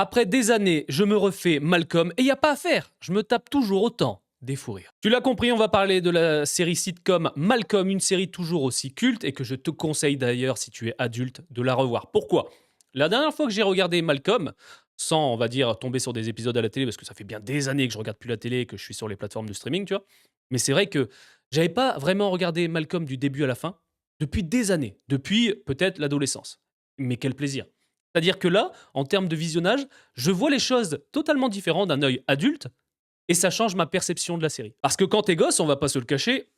Après des années, je me refais Malcolm et il y a pas à faire, je me tape toujours autant des fous rires. Tu l'as compris, on va parler de la série sitcom Malcolm, une série toujours aussi culte et que je te conseille d'ailleurs si tu es adulte de la revoir. Pourquoi? La dernière fois que j'ai regardé Malcolm, sans on va dire tomber sur des épisodes à la télé parce que ça fait bien des années que je regarde plus la télé et que je suis sur les plateformes de streaming, tu vois. Mais c'est vrai que j'avais pas vraiment regardé Malcolm du début à la fin depuis des années, depuis peut-être l'adolescence. Mais quel plaisir. C'est-à-dire que là, en termes de visionnage, je vois les choses totalement différentes d'un œil adulte et ça change ma perception de la série. Parce que quand t'es gosse, on va pas se le cacher,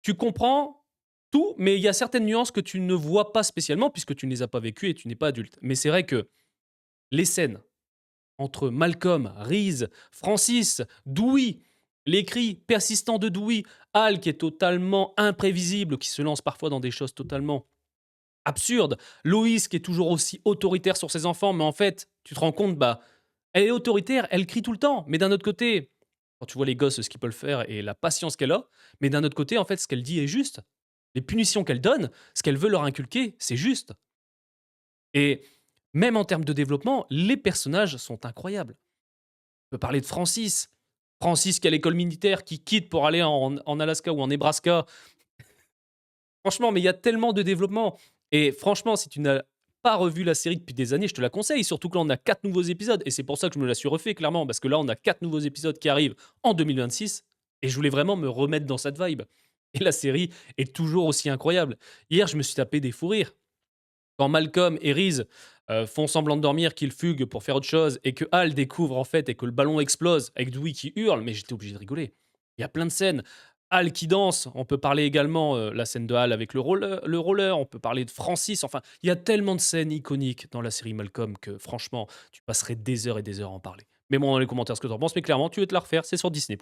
tu comprends tout, mais il y a certaines nuances que tu ne vois pas spécialement puisque tu ne les as pas vécues et tu n'es pas adulte. Mais c'est vrai que les scènes entre Malcolm, Reese, Francis, Dewey, les cris persistants de Dewey, Hal qui est totalement imprévisible, qui se lance parfois dans des choses totalement absurdes, Loïs qui est toujours aussi autoritaire sur ses enfants, mais en fait, tu te rends compte, bah, elle est autoritaire, elle crie tout le temps, mais d'un autre côté, quand tu vois les gosses, ce qu'ils peuvent faire et la patience qu'elle a, mais d'un autre côté, en fait, ce qu'elle dit est juste. Les punitions qu'elle donne, ce qu'elle veut leur inculquer, c'est juste. Et même en termes de développement, les personnages sont incroyables. On peut parler de Francis. Francis qui est à l'école militaire, qui quitte pour aller en Alaska ou en Nebraska. Franchement, mais il y a tellement de développement. Et franchement, si tu n'as pas revu la série depuis des années, je te la conseille. Surtout que là, on a 4 nouveaux épisodes. Et c'est pour ça que je me la suis refait, clairement. Parce que là, on a 4 nouveaux épisodes qui arrivent en 2026. Et je voulais vraiment me remettre dans cette vibe. Et la série est toujours aussi incroyable. Hier, je me suis tapé des fous rires. Quand Malcolm et Reese font semblant de dormir, qu'ils fuguent pour faire autre chose, et que Hal découvre en fait, et que le ballon explose, avec Dewey qui hurle, mais j'étais obligé de rigoler. Il y a plein de scènes. Hal qui danse, on peut parler également la scène de Hal avec le roller, on peut parler de Francis, enfin, il y a tellement de scènes iconiques dans la série Malcolm que franchement, tu passerais des heures et des heures à en parler. Mais bon, dans les commentaires ce que tu en penses, mais clairement, tu veux te la refaire, c'est sur Disney+.